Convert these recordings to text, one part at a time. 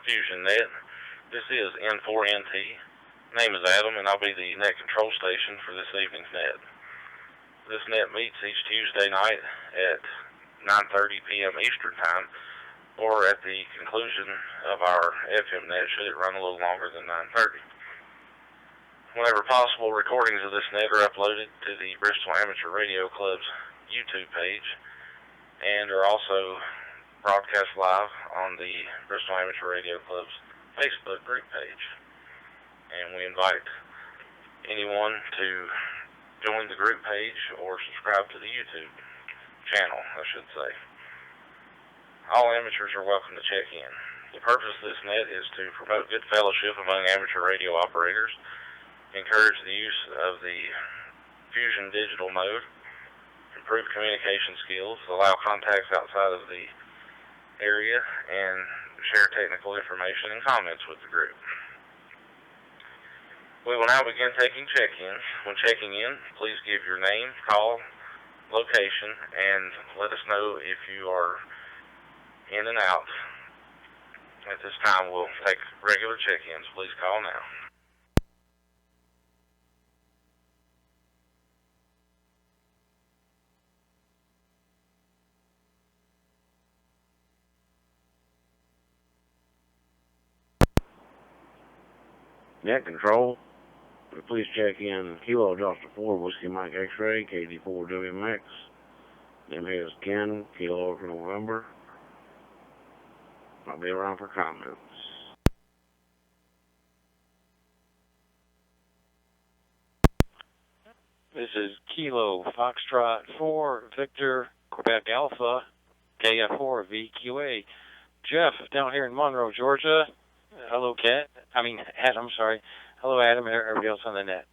Fusion Net. This is N4NT. Name is Adam, and I'll be the net control station for this evening's net. This net meets each Tuesday night at 9:30 p.m. Eastern Time, or at the conclusion of our FM net, should it run a little longer than 9:30. Whenever possible, recordings of this net are uploaded to the Bristol Amateur Radio Club's YouTube page and are also broadcast live on the Bristol Amateur Radio Club's Facebook group page. And we invite anyone to join the group page or subscribe to the YouTube channel, I should say. All amateurs are welcome to check in. The purpose of this net is to promote good fellowship among amateur radio operators, encourage the use of the Fusion digital mode, improve communication skills, allow contacts outside of the area, and share technical information and comments with the group. We will now begin taking check-ins. When checking in, please give your name, call, location, and let us know if you are in and out. At this time, we'll take regular check-ins. Please call now. Net control, please check in Kilo Delta 4 Whiskey Mike X-Ray, KD4WMX. Name here is Ken, Kilo for November. I'll be around for comments. This is Kilo Foxtrot 4 Victor Quebec Alpha KF4 VQA. Jeff down here in Monroe, Georgia. Hello, Adam, sorry. Hello, Adam, and everybody else on the net.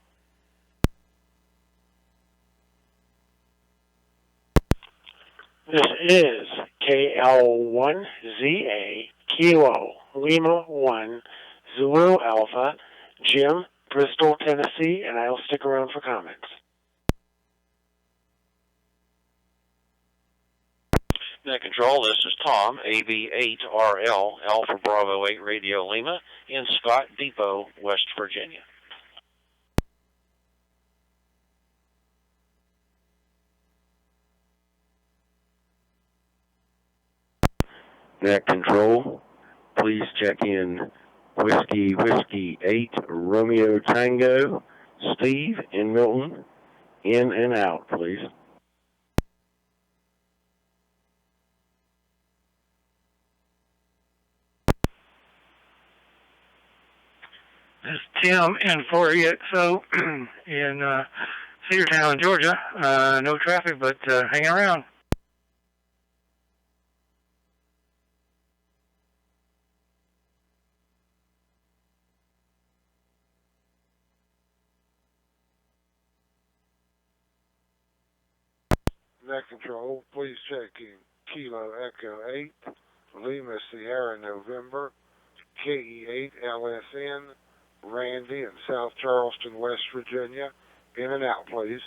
This is KL1ZA Kilo Lima 1 Zulu Alpha Jim, Bristol, Tennessee, and I'll stick around for comments. Net control, this is Tom, AB8RL, Alpha Bravo 8 Radio Lima, in Scott Depot, West Virginia. Net control, please check in Whiskey 8 Romeo Tango, Steve in Milton, in and out, please. This is Tim N4EXO in Cedartown, Georgia. No traffic, but hanging around. Net control, please check in Kilo Echo 8, Lima Sierra November, KE8 LSN, Randy in South Charleston, West Virginia. In and out, please.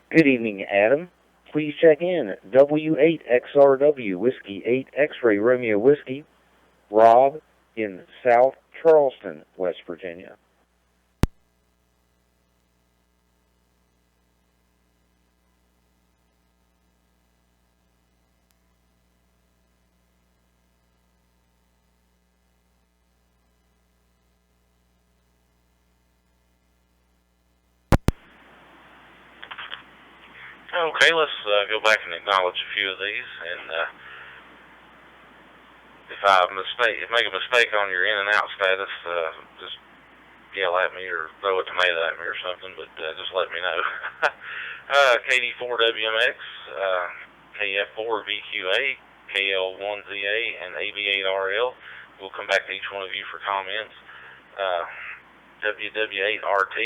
Good evening, Adam. Please check in W8XRW Whiskey 8 X-Ray Romeo Whiskey, Rob in South Charleston, West Virginia. Okay, let's go back and acknowledge a few of these, and if I make a mistake on your in and out status, just yell at me or throw a tomato at me or something, but just let me know. KD4WMX, KF4VQA, KL1ZA, and AB8RL. We'll come back to each one of you for comments. WW8RT,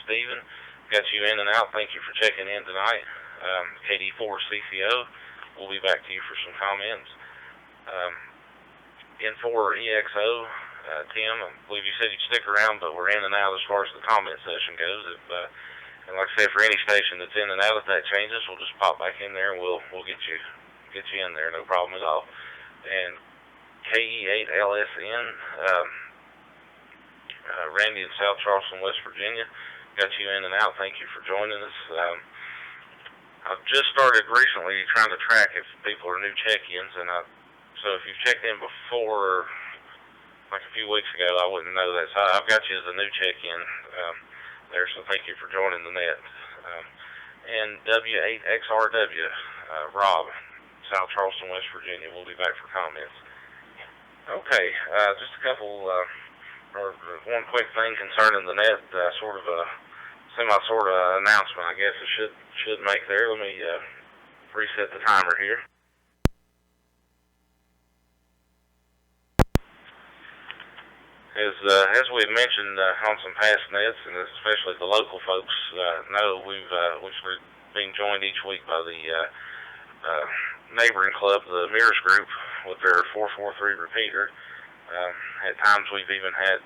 Stephen. Got you in and out. Thank you for checking in tonight. KD4CCO, we'll be back to you for some comments. N4EXO, Tim, I believe you said you'd stick around, but we're in and out as far as the comment session goes. And like I said, for any station that's in and out, if that changes, we'll just pop back in there and we'll get you get you in there, no problem at all. And KE8LSN, Randy in South Charleston, West Virginia, got you in and out. Thank you for joining us. I've just started recently trying to track if people are new check-ins, and so if you've checked in before, like a few weeks ago, I wouldn't know that. So I've got you as a new check-in there, so thank you for joining the net. And W8XRW, Rob, South Charleston, West Virginia. We'll be back for comments. Okay, just a couple, or one quick thing concerning the net, sort of a sort of announcement, I guess it should make there. Let me reset the timer here. As we've mentioned on some past nets, and especially the local folks know, we've been joined each week by the neighboring club, the Mirrors Group, with their 443 repeater. At times we've even had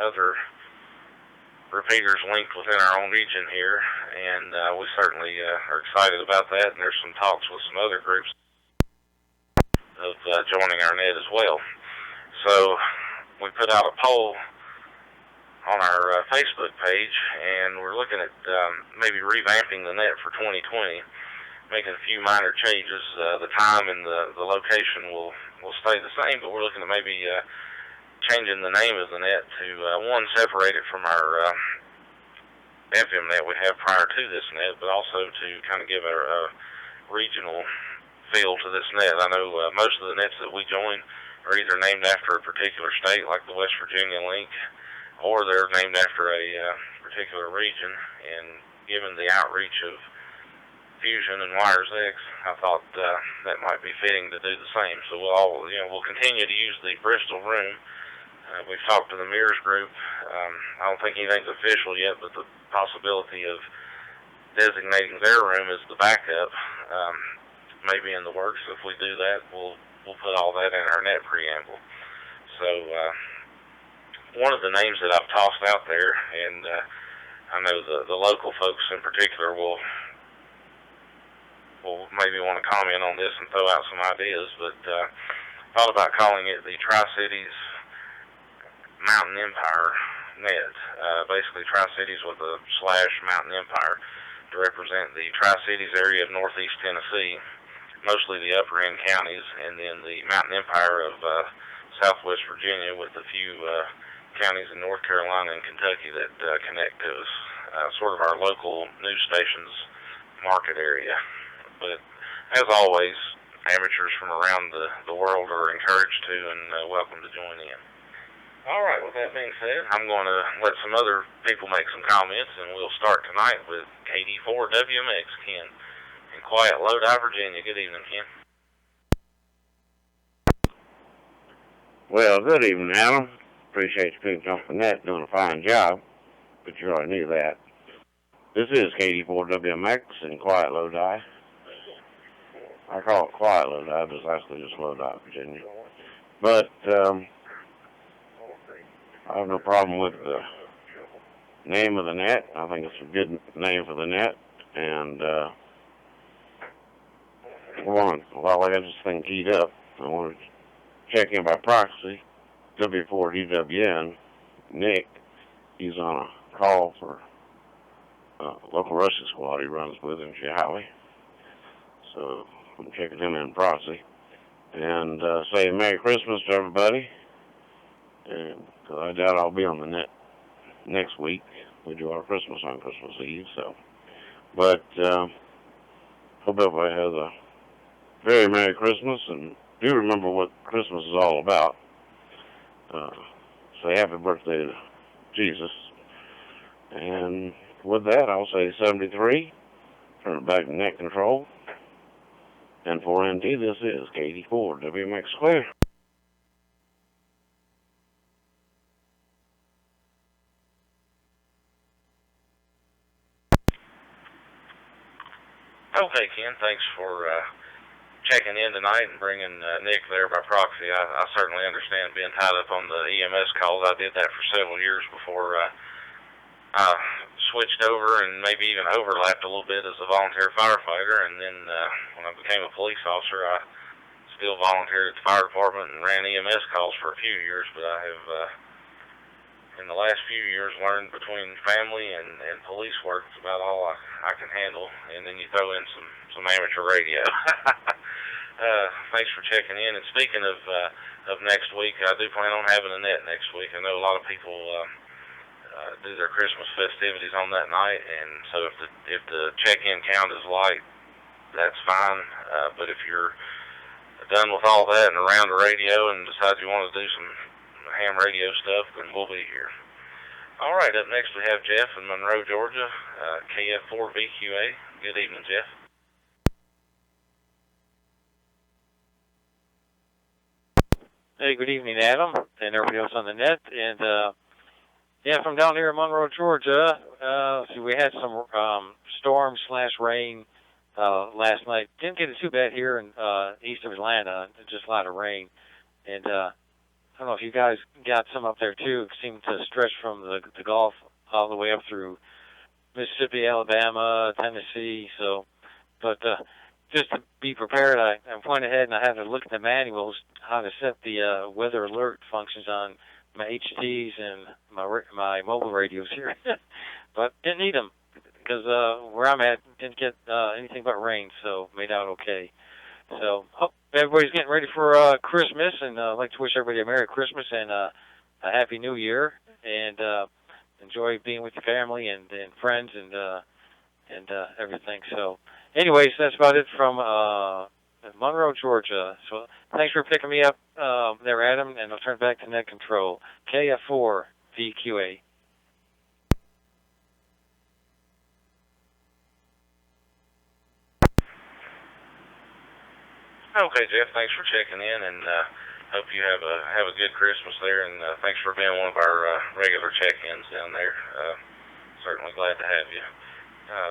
other repeaters linked within our own region here, and we certainly are excited about that, and there's some talks with some other groups of joining our net as well. So we put out a poll on our Facebook page, and we're looking at maybe revamping the net for 2020, making a few minor changes. The time and the location will stay the same, but we're looking at maybe changing the name of the net to one, separate it from our FM net we have prior to this net, but also to kind of give a regional feel to this net. I know most of the nets that we join are either named after a particular state, like the West Virginia link, or they're named after a particular region. And given the outreach of Fusion and Wires X, I thought that might be fitting to do the same. So we'll continue to use the Bristol room. We've talked to the Mirrors Group. I don't think anything's official yet, but the possibility of designating their room as the backup may be in the works. If we do that, we'll put all that in our net preamble. So one of the names that I've tossed out there, and I know the local folks in particular will maybe want to comment on this and throw out some ideas, but thought about calling it the Tri-Cities Mountain Empire net. Basically Tri-Cities with a / Mountain Empire to represent the Tri-Cities area of northeast Tennessee, mostly the upper end counties, and then the Mountain Empire of southwest Virginia, with a few counties in North Carolina and Kentucky that connect to us. Sort of our local news station's market area. But as always, amateurs from around the world are encouraged to and welcome to join in. All right, with that being said, I'm going to let some other people make some comments, and we'll start tonight with KD4WMX, Ken, in quiet Lodi, Virginia. Good evening, Ken. Well, good evening, Adam. Appreciate you picking up the net, doing a fine job, but you already knew that. This is KD4WMX in quiet Lodi. I call it quiet Lodi, but it's actually just Lodi, Virginia. But I have no problem with the name of the net. I think it's a good name for the net. And while I got this thing keyed up, I want to check in by proxy. W4DWN, Nick, he's on a call for local rescue squad he runs with in Highway. So I'm checking him in proxy. And say Merry Christmas to everybody. And cause I doubt I'll be on the net next week. We do our Christmas on Christmas Eve, so. But hope everybody has a very Merry Christmas, and do remember what Christmas is all about. Say happy birthday to Jesus. And with that, I'll say 73. Turn it back to net control. And for NT, this is KD4 WMX Clear. Okay, Ken, thanks for checking in tonight and bringing Nick there by proxy. I certainly understand being tied up on the EMS calls. I did that for several years before I switched over and maybe even overlapped a little bit as a volunteer firefighter, and then when I became a police officer, I still volunteered at the fire department and ran EMS calls for a few years, but I have, in the last few years, learned between family and police work is about all I can handle, and then you throw in some amateur radio. Thanks for checking in, and speaking of next week, I do plan on having a net next week. I know a lot of people do their Christmas festivities on that night, and so if the check-in count is light, that's fine, but if you're done with all that and around the radio and decide you want to do some ham radio stuff, then we'll be here. All right, up next we have Jeff in Monroe, Georgia, KF4VQA. Good evening, Jeff. Hey, good evening, Adam, and everybody else on the net. And yeah, from down here in Monroe, Georgia. See, we had some storm/rain last night. Didn't get it too bad here in east of Atlanta. Just a lot of rain, and I don't know if you guys got some up there too. It seemed to stretch from the Gulf all the way up through Mississippi, Alabama, Tennessee. So, but just to be prepared, I went ahead and I had to look at the manuals how to set the weather alert functions on my HTs and my mobile radios here. But didn't need them because where I'm at didn't get anything but rain, so made out okay. So hope everybody's getting ready for Christmas, and I'd like to wish everybody a Merry Christmas and a Happy New Year, and enjoy being with your family and friends and everything. So anyways, that's about it from Monroe, Georgia. So thanks for picking me up there, Adam, and I'll turn back to net control. KF4VQA. Okay, Jeff, thanks for checking in, and hope you have a good Christmas there, and thanks for being one of our regular check-ins down there. Certainly glad to have you.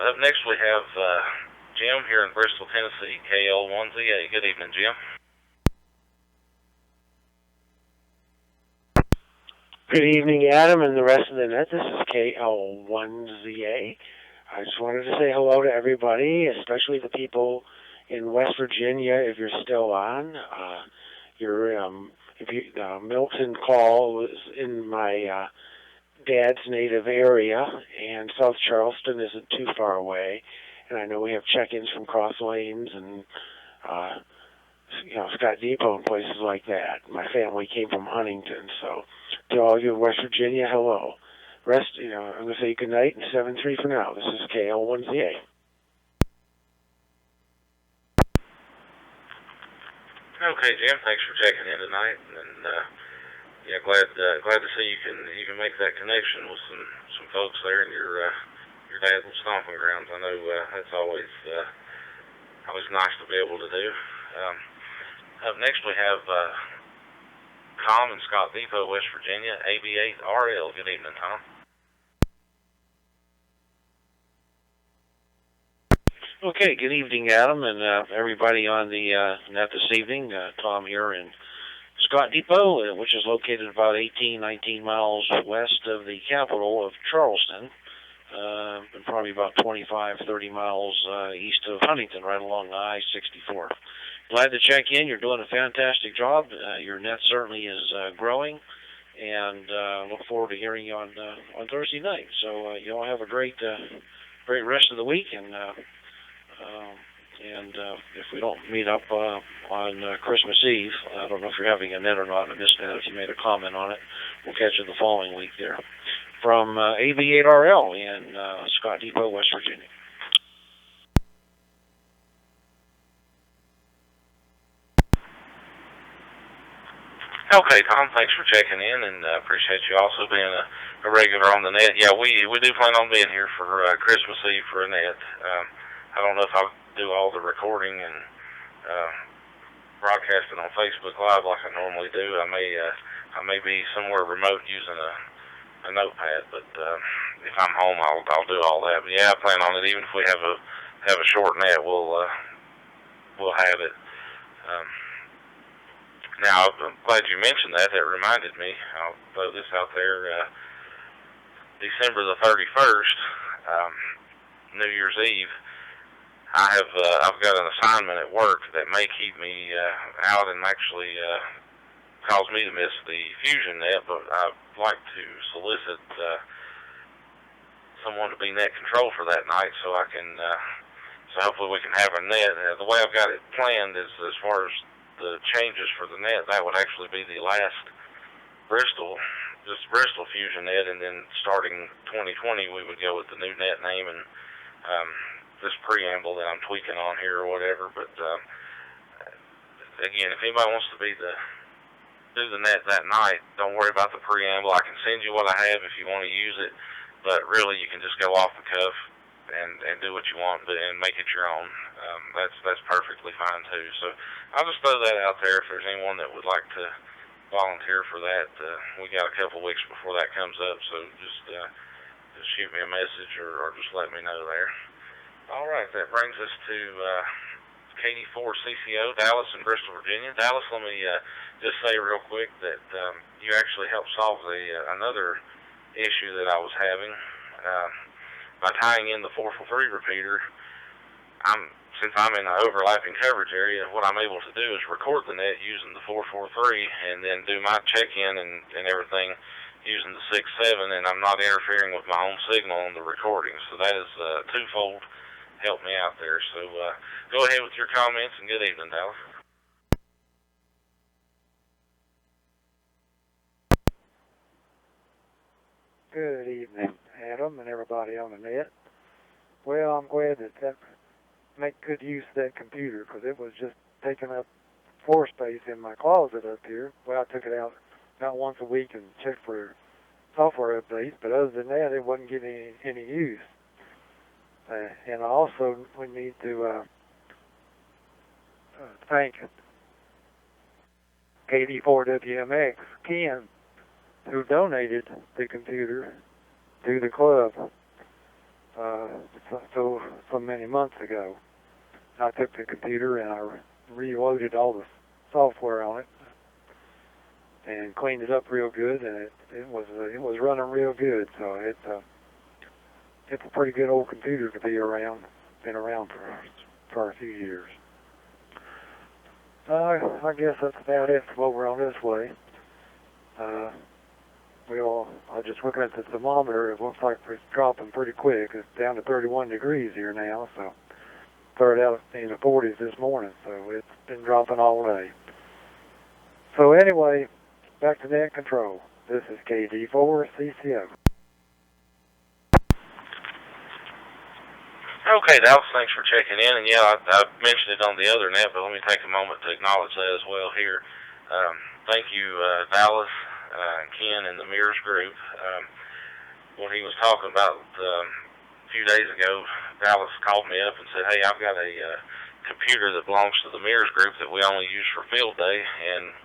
Up next we have Jim here in Bristol, Tennessee, KL1ZA. Good evening, Jim. Good evening, Adam, and the rest of the net. This is KL1ZA. I just wanted to say hello to everybody, especially the people in West Virginia, if you're still on. Milton Call was in my dad's native area, and South Charleston isn't too far away. And I know we have check-ins from Cross Lanes and Scott Depot and places like that. My family came from Huntington, so to all you in West Virginia, hello. I'm going to say good night and 7-3 for now. This is KL1ZA. Okay, Jim. Thanks for checking in tonight, and yeah, glad to see you can make that connection with some folks there in your dad's stomping grounds. I know that's always nice to be able to do. Up next we have Tom in Scott Depot, West Virginia, AB8RL. Good evening, Tom. Okay, good evening, Adam, and everybody on the net this evening. Tom here in Scott Depot, which is located about 19 miles west of the capital of Charleston, and probably about 25-30 miles east of Huntington, right along I-64. Glad to check in. You're doing a fantastic job. Your net certainly is growing, and look forward to hearing you on Thursday night. So you all have a great rest of the week, and if we don't meet up on Christmas Eve, I don't know if you're having a net or not. I missed that. If you made a comment on it, we'll catch you the following week there. From AB8RL in Scott Depot, West Virginia. Okay, Tom, thanks for checking in, and appreciate you also being a regular on the net. Yeah, we do plan on being here for Christmas Eve for a net. I don't know if I'll do all the recording and broadcasting on Facebook Live like I normally do. I may be somewhere remote using a notepad, but if I'm home, I'll do all that. But yeah, I plan on it. Even if we have a short net, we'll have it. Now, I'm glad you mentioned that. That reminded me. I'll throw this out there. December the 31st, New Year's Eve, I've got an assignment at work that may keep me out and actually cause me to miss the Fusion Net, but I'd like to solicit someone to be net control for that night, so I can, so hopefully we can have a net. The way I've got it planned is, as far as the changes for the net, that would actually be the last Bristol Fusion Net, and then starting 2020 we would go with the new net name and this preamble that I'm tweaking on here or whatever. But again, if anybody wants to do the net that night, don't worry about the preamble. I can send you what I have if you want to use it, but really you can just go off the cuff and do what you want and make it your own. That's perfectly fine too. So I'll just throw that out there if there's anyone that would like to volunteer for that. We got a couple weeks before that comes up, so just shoot me a message or just let me know there. All right, that brings us to KD4 CCO, Dallas in Bristol, Virginia. Dallas, let me just say real quick that you actually helped solve another issue that I was having by tying in the 443 repeater. Since I'm in an overlapping coverage area, what I'm able to do is record the net using the 443 and then do my check-in and everything using the 6.7, and I'm not interfering with my own signal on the recording. So that is twofold help me out there. So go ahead with your comments, and good evening, Dallas. Good evening, Adam, and everybody on the net. Well, I'm glad that make good use of that computer, because it was just taking up floor space in my closet up here. Well, I took it out about once a week and checked for software updates, but other than that, it wasn't getting any use. And also, we need to thank KD4WMX, Ken, who donated the computer to the club so many months ago. I took the computer and I reloaded all the software on it and cleaned it up real good, and it was running real good. So it's a pretty good old computer to be around. Been around for a few years. I guess that's about it for what we're on this way. I'm just looking at the thermometer. It looks like it's dropping pretty quick. It's down to 31 degrees here now, so started out in the 40s this morning, so it's been dropping all day. So anyway, back to net control. This is KD4 CCO. Okay, Dallas, thanks for checking in. And yeah, I mentioned it on the other net, but let me take a moment to acknowledge that as well here. Thank you, Dallas, Ken, and the Mears group. When he was talking about a few days ago, Dallas called me up and said, hey, I've got a computer that belongs to the Mears group that we only use for field day. And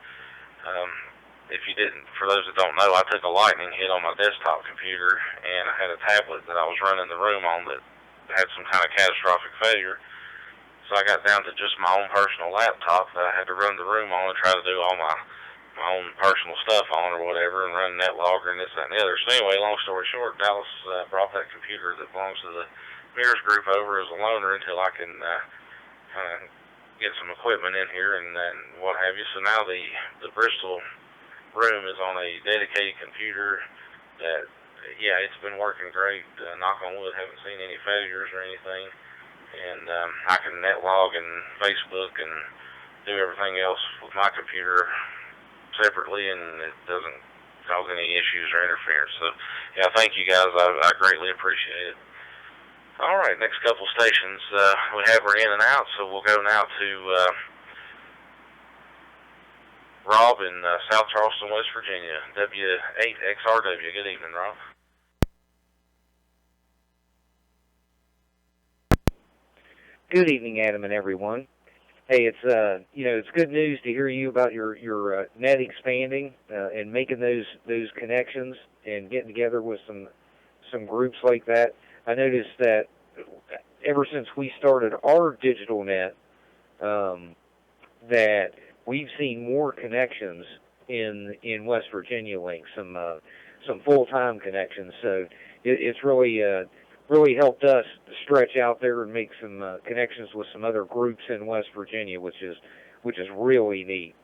for those that don't know, I took a lightning hit on my desktop computer, and I had a tablet that I was running the room on that had some kind of catastrophic failure. So I got down to just my own personal laptop that I had to run the room on and try to do all my own personal stuff on or whatever, and run NetLogger and this, that, and the other. So anyway, long story short, Dallas brought that computer that belongs to the Mears group over as a loaner until I can get some equipment in here and what have you. So now the Bristol room is on a dedicated computer that, yeah, it's been working great. Knock on wood, haven't seen any failures or anything. And I can netlog and Facebook and do everything else with my computer separately, and it doesn't cause any issues or interference. So, yeah, thank you guys. I greatly appreciate it. All right, next couple stations we have are in and out, so we'll go now to Rob in South Charleston, West Virginia, W8XRW. Good evening, Rob. Good evening, Adam, and everyone. Hey, it's good news to hear you about your net expanding and making those connections and getting together with some groups like that. I noticed that ever since we started our digital net, that we've seen more connections in West Virginia Link, some full-time connections. So it's really really helped us stretch out there and make some connections with some other groups in West Virginia, which is really neat.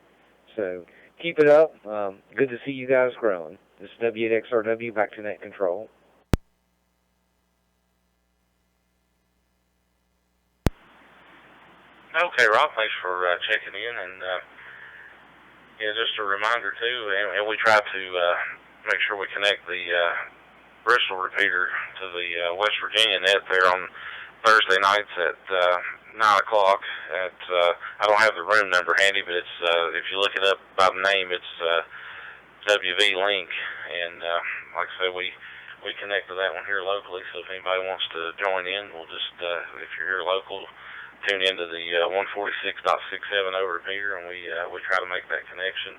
So keep it up. Good to see you guys growing. This is W8XRW, back to net control. Okay, Rob, thanks for checking in, and yeah, just a reminder too, and we try to make sure we connect the Bristol repeater to the West Virginia net there on Thursday nights at 9 o'clock. At I don't have the room number handy, but it's if you look it up by the name, it's WV Link, and like I said, we connect to that one here locally. So if anybody wants to join in, we'll just if you're here local, tune into the 146.67 repeater, and we try to make that connection.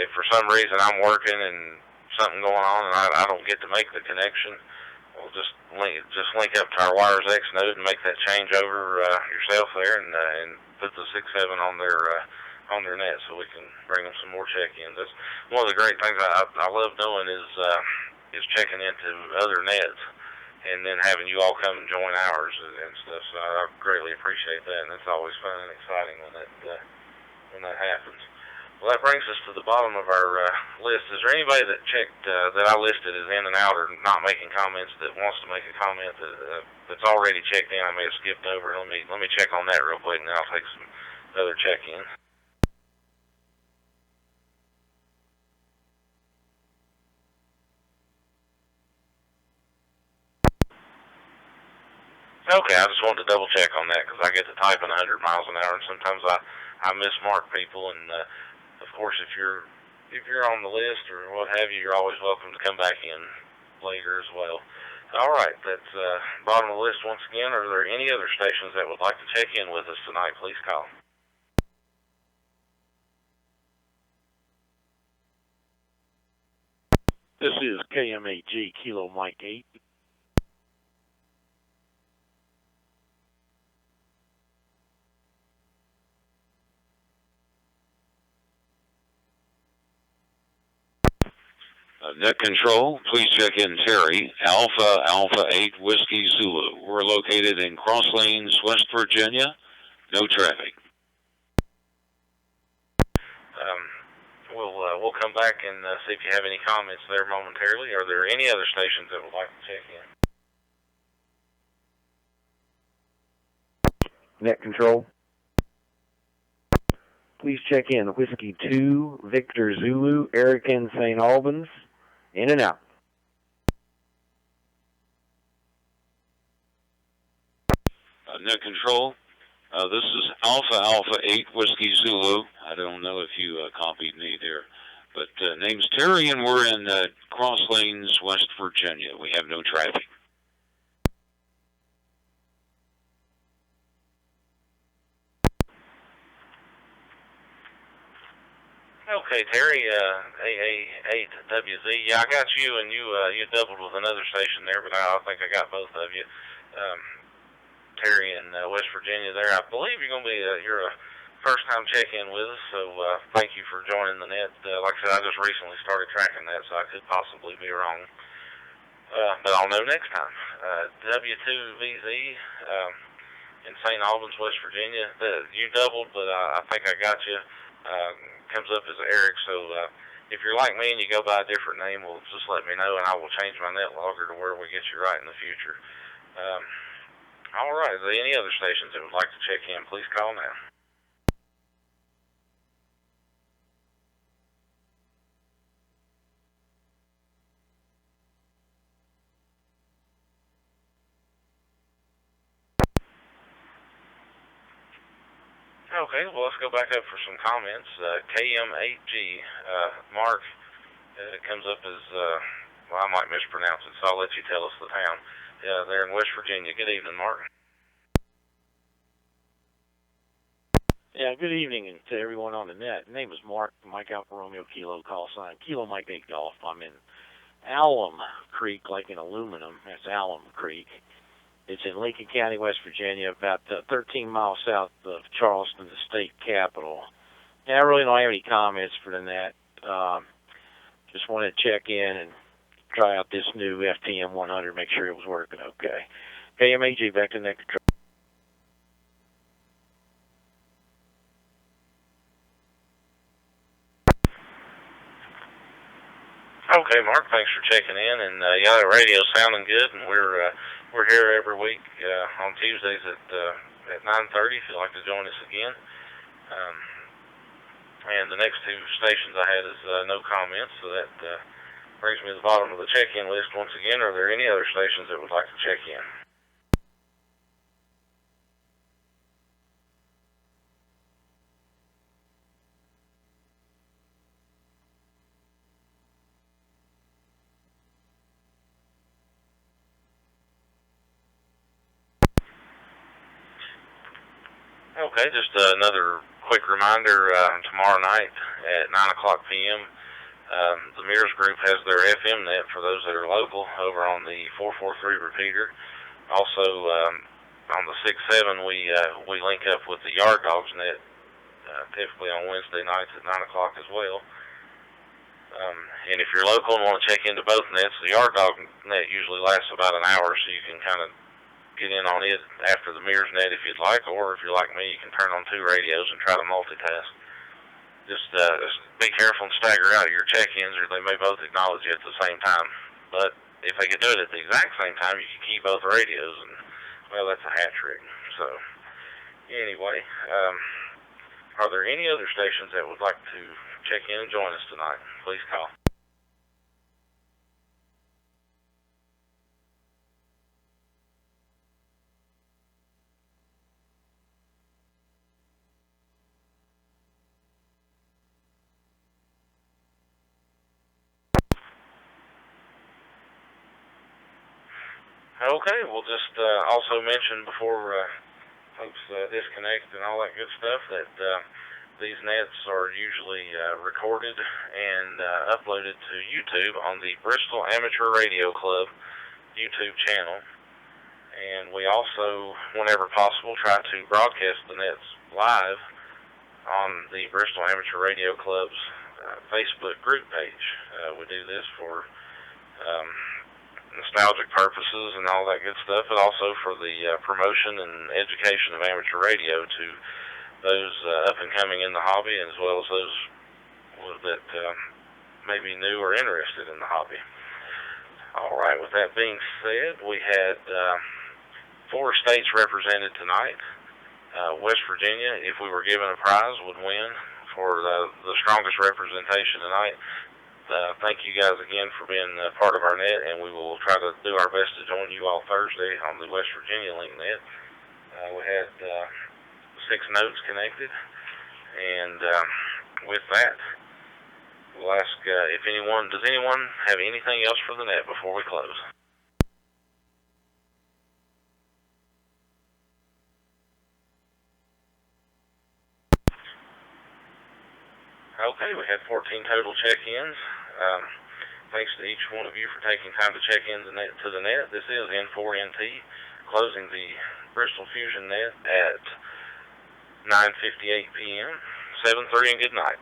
If for some reason I'm working and something going on and I don't get to make the connection, we'll just link up to our Wires X node and make that change over yourself there, and put the 67 on their net so we can bring them some more check-ins. That's one of the great things I love doing is checking into other nets, and then having you all come and join ours and stuff. So I greatly appreciate that, and it's always fun and exciting when that happens. Well, that brings us to the bottom of our list. Is there anybody that checked that I listed as in and out or not making comments that wants to make a comment that's already checked in? I may have skipped over. Let me check on that real quick, and then I'll take some other check-ins. Okay, I just wanted to double check on that because I get to typing 100 miles an hour, and sometimes I mismark people. And of course, if you're on the list or what have you, you're always welcome to come back in later as well. All right, that's bottom of the list once again. Are there any other stations that would like to check in with us tonight? Please call. This is KMAG Kilo Mike 8. Net control, please check in Terry, Alpha 8 Whiskey Zulu. We're located in Cross Lanes, West Virginia. No traffic. We'll come back and see if you have any comments there momentarily. Are there any other stations that would like to check in? Net control. Please check in Whiskey 2, Victor Zulu, Eric in St. Albans. In and out. Net control. This is Alpha 8 Whiskey Zulu. I don't know if you copied me there, but name's Terry, and we're in Cross Lanes, West Virginia. We have no traffic. Okay, Terry, AA8WZ. Yeah, I got you, and you doubled with another station there, but I think I got both of you. Terry in West Virginia there. I believe you're going to be you're a first-time check-in with us, so thank you for joining the net. Like I said, I just recently started tracking that, so I could possibly be wrong. But I'll know next time. W2VZ in St. Albans, West Virginia. You doubled, but I think I got you. Comes up as Eric, so if you're like me and you go by a different name, well, just let me know, and I will change my net logger to where we get you right in the future. All right, are there any other stations that would like to check in? Please call now. Okay, well, let's go back up for some comments. KM8G, Mark, it comes up as, well, I might mispronounce it, so I'll let you tell us the town. They're in West Virginia. Good evening, Mark. Yeah, good evening to everyone on the net. Name is Mark, Mike Alpha Romeo Kilo, call sign Kilo Mike 8 Golf. I'm in Alum Creek, like in aluminum. That's Alum Creek. It's in Lincoln County, West Virginia, about 13 miles south of Charleston, the state capital. And I really don't have any comments for the net. Just wanted to check in and try out this new FTM 100, make sure it was working okay. KMAG, back to net control. Okay, Mark, thanks for checking in, and yeah, the radio's sounding good, and we're here every week on Tuesdays at 9:30 if you'd like to join us again. And the next two stations I had is no comments, so that brings me to the bottom of the check-in list once again. Are there any other stations that would like to check in? Okay, just another quick reminder, tomorrow night at 9 o'clock p.m., the Mears Group has their FM net for those that are local over on the 443 repeater. Also, on the 6-7, we link up with the Yard Dogs net, typically on Wednesday nights at 9 o'clock as well. And if you're local and want to check into both nets, the Yard Dog net usually lasts about an hour, so you can kind of get in on it after the Mears net if you'd like, or if you're like me, you can turn on two radios and try to multitask. Just be careful and stagger out your check-ins, or they may both acknowledge you at the same time. But if they could do it at the exact same time, you can keep both radios, and, well, that's a hat trick. So, anyway, are there any other stations that would like to check in and join us tonight? Please call. Okay, we'll just also mention before folks disconnect and all that good stuff that these nets are usually recorded and uploaded to YouTube on the Bristol Amateur Radio Club YouTube channel. And we also, whenever possible, try to broadcast the nets live on the Bristol Amateur Radio Club's Facebook group page. We do this for nostalgic purposes and all that good stuff, but also for the promotion and education of amateur radio to those up and coming in the hobby, as well as those that may be new or interested in the hobby. All right, with that being said, we had 4 states represented tonight. West Virginia, if we were given a prize, would win for the strongest representation tonight. Thank you guys again for being part of our net, and we will try to do our best to join you all Thursday on the West Virginia link net. We had 6 notes connected, and with that, we'll ask if does anyone have anything else for the net before we close? Okay, we had 14 total check-ins. Thanks to each one of you for taking time to check in to the net. This is N4NT, closing the Bristol Fusion Net at 9:58 p.m. 7:3 and good night.